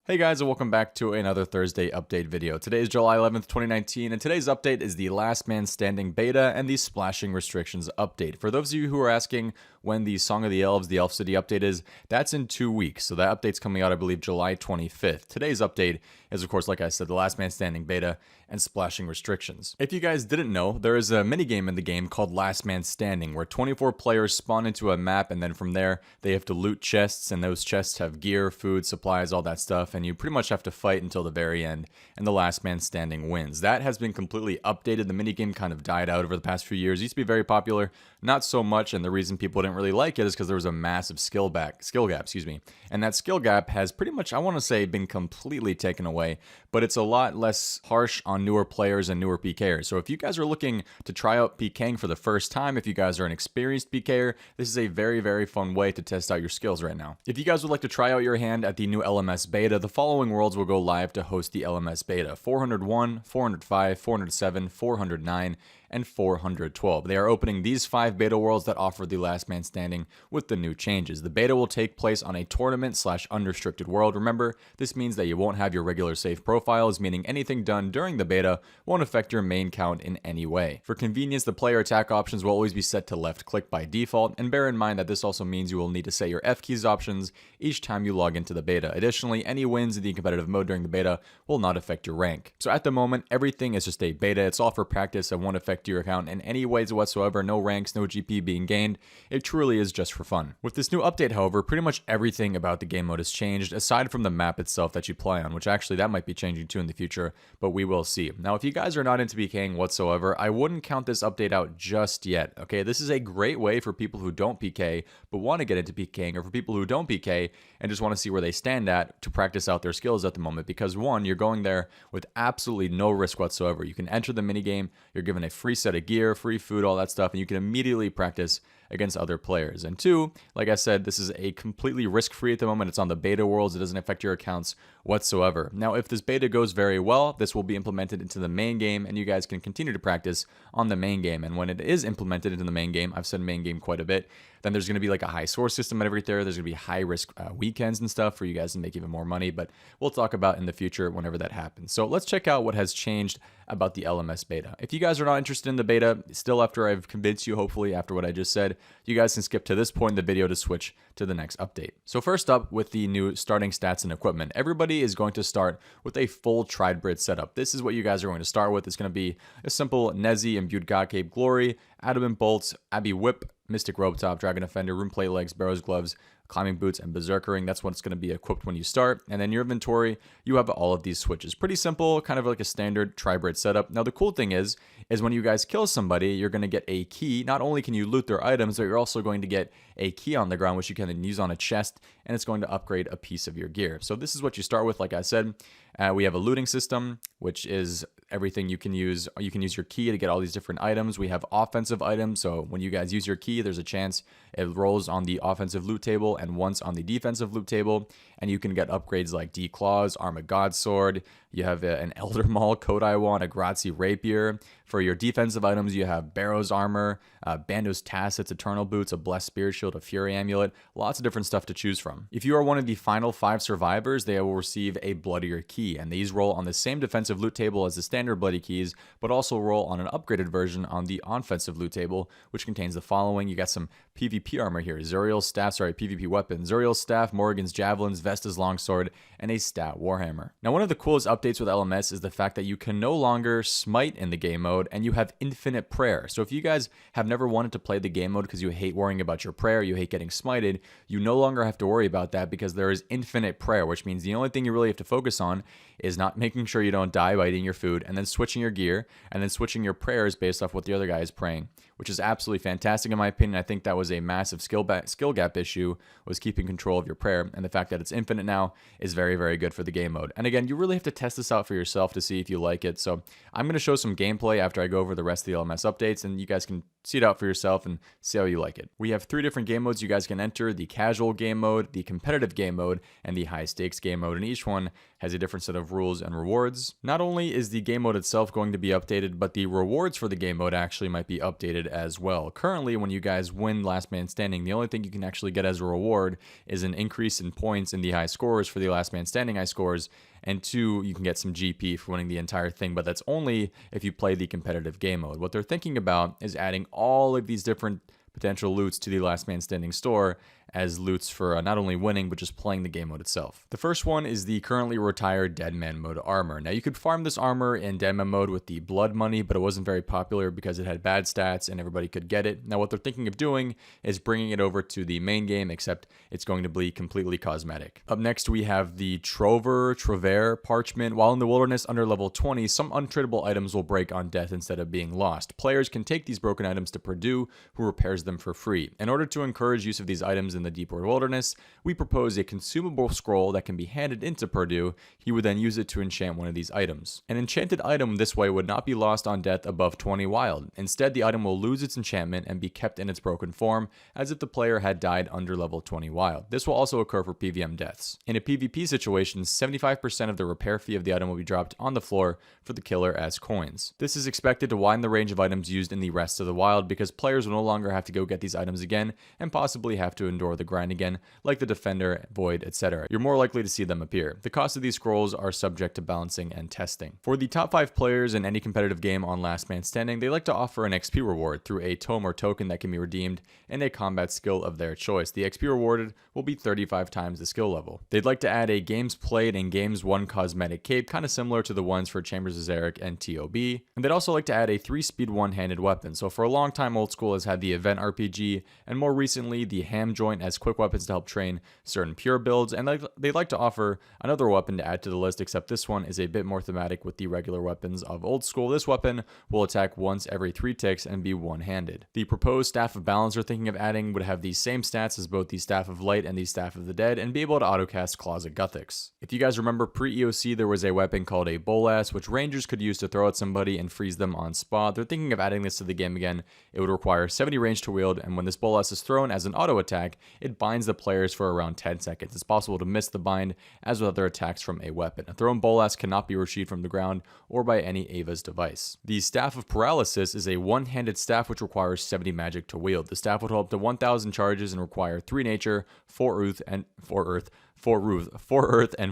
Hey guys, and welcome back to another Thursday update video. Today is July 11th, 2019, and today's update is the Last Man Standing beta and the Splashing Restrictions update. For those of you who are asking when the Song of the Elves, the Elf City update is, that's in 2 weeks. So that update's coming out, I believe, July 25th. Today's update is, of course, like I said, the Last Man Standing beta and Splashing Restrictions. If you guys didn't know, there is a minigame in the game called Last Man Standing, where 24 players spawn into a map, and then from there, they have to loot chests, and those chests have gear, food, supplies, all that stuff, and you pretty much have to fight until the very end, and the Last Man Standing wins. That has been completely updated. The minigame kind of died out over the past few years. It used to be very popular, not so much, and the reason people didn't really like it is because there was a massive skill gap, and that skill gap has pretty much, I want to say, been completely taken away, but it's a lot less harsh on newer players and newer PKers. So if you guys are looking to try out PKing for the first time, if you guys are an experienced PKer, this is a very, very fun way to test out your skills right now. If you guys would like to try out your hand at the new LMS beta, the following worlds will go live to host the LMS beta: 401, 405, 407, 409, and 412. They are opening these 5 beta worlds that offer the Last Man Standing with the new changes. The beta will take place on a tournament/unrestricted world. Remember, this means that you won't have your regular save profiles, meaning anything done during the beta won't affect your main count in any way. For convenience, the player attack options will always be set to left click by default, and bear in mind that this also means you will need to set your F keys options each time you log into the beta. Additionally, any wins in the competitive mode during the beta will not affect your rank. So at the moment, everything is just a beta. It's all for practice and won't affect your account in any ways whatsoever. No ranks, no GP being gained. It truly is just for fun. With this new update, however, pretty much everything about the game mode has changed, aside from the map itself that you play on, which actually that might be changing too in the future, but we will see. Now, if you guys are not into PKing whatsoever, I wouldn't count this update out just yet, okay? This is a great way for people who don't PK but want to get into PKing, or for people who don't PK and just want to see where they stand at to practice out their skills at the moment, because one, you're going there with absolutely no risk whatsoever. You can enter the minigame, you're given a free set of gear, free food, all that stuff, and you can immediately practice against other players. And two, like I said, this is a completely risk-free at the moment. It's on the beta worlds. It doesn't affect your accounts whatsoever. Now, if this beta goes very well, this will be implemented into the main game, and you guys can continue to practice on the main game. And when it is implemented into the main game, I've said main game quite a bit, then there's going to be like a high source system and everything there. There's going to be high-risk weekends and stuff for you guys to make even more money, but we'll talk about in the future whenever that happens. So let's check out what has changed about the LMS beta. If you guys are not interested in the beta, still after I've convinced you, hopefully after what I just said, you guys can skip to this point in the video to switch to the next update. So first up, with the new starting stats and equipment, everybody is going to start with a full Tridebrid setup. This is what you guys are going to start with. It's going to be a simple Nezi, Imbued Godcape Glory, Adamant Bolts, Abbey Whip, Mystic Robe Top, Dragon Offender, Rune Plate Legs, Barrow's Gloves, Climbing Boots, and Berserkering. That's what's going to be equipped when you start. And then your inventory, you have all of these switches. Pretty simple, kind of like a standard Tridebrid setup. Now, the cool thing is when you guys kill somebody, you're going to get a key. Not only can you loot their items, but you're also going to get a key on the ground, which you can then use on a chest, and it's going to upgrade a piece of your gear. So this is what you start with, like I said. We have a looting system, which is everything you can use. You can use your key to get all these different items. We have offensive items, so when you guys use your key, there's a chance it rolls on the offensive loot table and once on the defensive loot table, and you can get upgrades like D-Claws, Armor God Sword. You have an Elder Maul, Kodai Wand, a Grazi Rapier. For your defensive items, you have Barrow's Armor, Bando's Tassets, Eternal Boots, a Blessed Spirit Shield, a Fury Amulet, lots of different stuff to choose from. If you are one of the final 5 survivors, they will receive a Bloodier Key, and these roll on the same defensive loot table as the standard Bloody Keys, but also roll on an upgraded version on the offensive loot table, which contains the following. You got some PvP armor here, Zuriel's Staff, PvP weapon, Zuriel's Staff, Morrigan's Javelins, Vesta's Longsword, and a Stat Warhammer. Now, one of the coolest updates with LMS is the fact that you can no longer smite in the game mode, and you have infinite prayer. So if you guys have never wanted to play the game mode because you hate worrying about your prayer, you hate getting smited, you no longer have to worry about that because there is infinite prayer, which means the only thing you really have to focus on is not making sure you don't die by eating your food, and then switching your gear, and then switching your prayers based off what the other guy is praying, which is absolutely fantastic in my opinion. I think that was a massive skill gap issue, was keeping control of your prayer, and the fact that it's infinite now is very, very good for the game mode. And again, you really have to test this out for yourself to see if you like it. So I'm going to show some gameplay after I go over the rest of the LMS updates, and you guys can see it out for yourself and see how you like it. We have 3 different game modes you guys can enter: the casual game mode, the competitive game mode, and the high stakes game mode, and each one has a different different set of rules and rewards. Not only is the game mode itself going to be updated, but the rewards for the game mode actually might be updated as well. Currently, when you guys win Last Man Standing, the only thing you can actually get as a reward is an increase in points in the high scores for the Last Man Standing high scores, and 2, you can get some GP for winning the entire thing, but that's only if you play the competitive game mode. What they're thinking about is adding all of these different potential loots to the Last Man Standing store as loots for not only winning, but just playing the game mode itself. The first one is the currently retired Deadman mode armor. Now, you could farm this armor in Deadman mode with the blood money, but it wasn't very popular because it had bad stats and everybody could get it. Now, what they're thinking of doing is bringing it over to the main game, except it's going to be completely cosmetic. Up next, we have the Trover Parchment. While in the wilderness under level 20, some untradeable items will break on death instead of being lost. Players can take these broken items to Purdue, who repairs them for free. In order to encourage use of these items in the deeper wilderness, we propose a consumable scroll that can be handed into Purdue. He would then use it to enchant one of these items. An enchanted item this way would not be lost on death above 20 wild. Instead, the item will lose its enchantment and be kept in its broken form, as if the player had died under level 20 wild. This will also occur for PVM deaths. In a PvP situation, 75% of the repair fee of the item will be dropped on the floor for the killer as coins. This is expected to widen the range of items used in the rest of the wild, because players will no longer have to go get these items again and possibly have to endure the grind again, like the Defender, Void, etc. You're more likely to see them appear. The cost of these scrolls are subject to balancing and testing. For the top 5 players in any competitive game on Last Man Standing, they like to offer an XP reward through a tome or token that can be redeemed and a combat skill of their choice. The XP rewarded will be 35 times the skill level. They'd like to add a games played and games won cosmetic cape, kind of similar to the ones for Chambers of Zarek and TOB. And they'd also like to add a 3-speed one-handed weapon. So for a long time, Old School has had the event RPG, and more recently the ham joint as quick weapons to help train certain pure builds, and they'd like to offer another weapon to add to the list, except this one is a bit more thematic with the regular weapons of Old School. This weapon will attack once every 3 ticks and be one-handed. The proposed Staff of Balance they're thinking of adding would have the same stats as both the Staff of Light and the Staff of the Dead, and be able to autocast Closet Gothics. If you guys remember, pre-EOC there was a weapon called a Bolas, which rangers could use to throw at somebody and freeze them on spot. They're thinking of adding this to the game again. It would require 70 range to wield, and when this Bolas is thrown as an auto attack, it binds the players for around 10 seconds. It's possible to miss the bind, as with other attacks from a weapon. A thrown Bolas cannot be retrieved from the ground or by any Ava's device. The Staff of Paralysis is a one-handed staff which requires 70 magic to wield. The staff would hold up to 1,000 charges and require 3 nature, 4 earth, and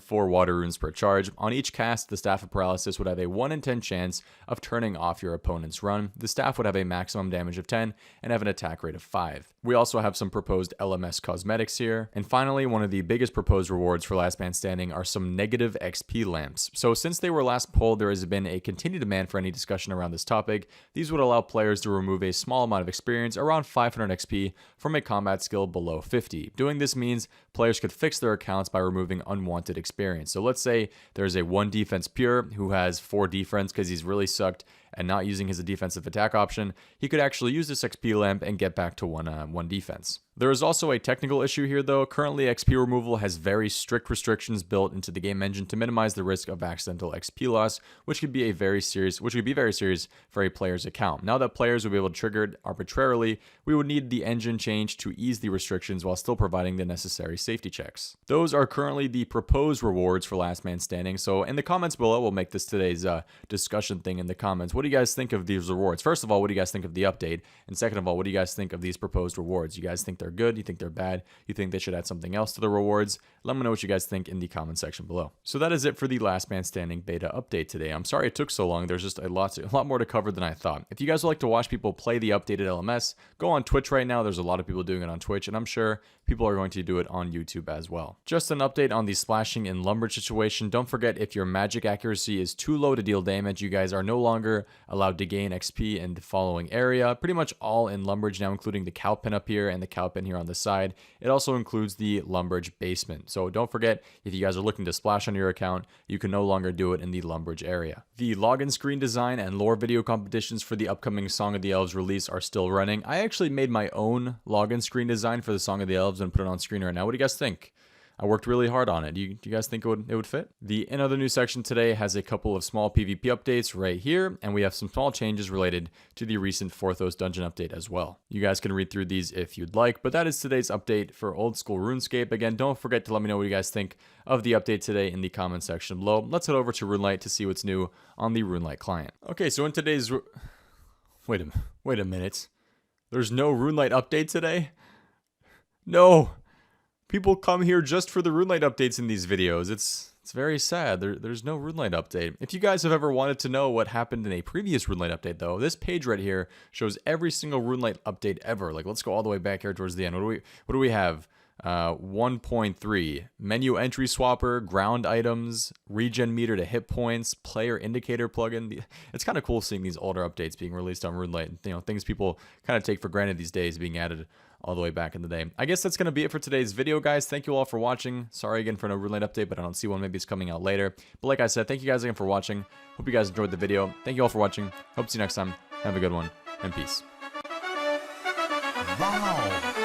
4 water runes per charge. On each cast, the Staff of Paralysis would have a 1 in 10 chance of turning off your opponent's run. The staff would have a maximum damage of 10 and have an attack rate of 5. We also have some proposed LMS cosmetics here. And finally, one of the biggest proposed rewards for Last Man Standing are some negative XP lamps. So since they were last pulled, there has been a continued demand for any discussion around this topic. These would allow players to remove a small amount of experience, around 500 XP, from a combat skill below 50. Doing this means players could fix their accounts by removing unwanted experience. So let's say there's a 1 defense pure who has 4 defense because he's really sucked and not using his defensive attack option. He could actually use this XP lamp and get back to one defense. There is also a technical issue here though. Currently, XP removal has very strict restrictions built into the game engine to minimize the risk of accidental XP loss, which could be very serious for a player's account. Now that players will be able to trigger it arbitrarily, we would need the engine change to ease the restrictions while still providing the necessary safety checks. Those are currently the proposed rewards for Last Man Standing. So in the comments below, we'll make this today's discussion thing in the comments. What do you guys think of these rewards? First of all, what do you guys think of the update? And second of all, what do you guys think of these proposed rewards? You guys think they're good? You think they're bad? You think they should add something else to the rewards? Let me know what you guys think in the comment section below. So that is it for the Last Man Standing beta update today. I'm sorry it took so long. There's just a lot more to cover than I thought. If you guys would like to watch people play the updated LMS, go on Twitch right now. There's a lot of people doing it on Twitch, and I'm sure people are going to do it on YouTube as well. Just an update on the splashing and lumberage situation. Don't forget, if your magic accuracy is too low to deal damage, you guys are no longer allowed to gain XP in the following area. Pretty much all in lumberage now, including the cow pen up here and the cow pen here on the side. It also includes the lumberage basement. So don't forget, if you guys are looking to splash on your account, you can no longer do it in the lumberage area. The login screen design and lore video competitions for the upcoming Song of the Elves release are still running. I actually made my own login screen design for the Song of the Elves and put it on screen right now. What do you guys think? I worked really hard on it. Do you guys think it would fit? The In Other News section today has a couple of small PvP updates right here, and we have some small changes related to the recent Forthos Dungeon update as well. You guys can read through these if you'd like, but that is today's update for old school RuneScape. Again, don't forget to let me know what you guys think of the update today in the comment section below. Let's head over to RuneLite to see what's new on the RuneLite client. Okay, so in today's... Wait a minute. There's no RuneLite update today? No! People come here just for the RuneLite updates in these videos. It's very sad. There's no RuneLite update. If you guys have ever wanted to know what happened in a previous RuneLite update, though, this page right here shows every single RuneLite update ever. Like, let's go all the way back here towards the end. What do we have? 1.3 menu entry swapper, ground items, regen meter to hit points, player indicator plugin. It's kind of cool seeing these older updates being released on RuneLite. You know, things people kind of take for granted these days being added all the way back in the day. I guess that's going to be it for today's video, guys. Thank you all for watching. Sorry again for no RuneLite update, but I don't see one. Maybe it's coming out later. But like I said, thank you guys again for watching. Hope you guys enjoyed the video. Thank you all for watching. Hope to see you next time. Have a good one, and peace. Wow.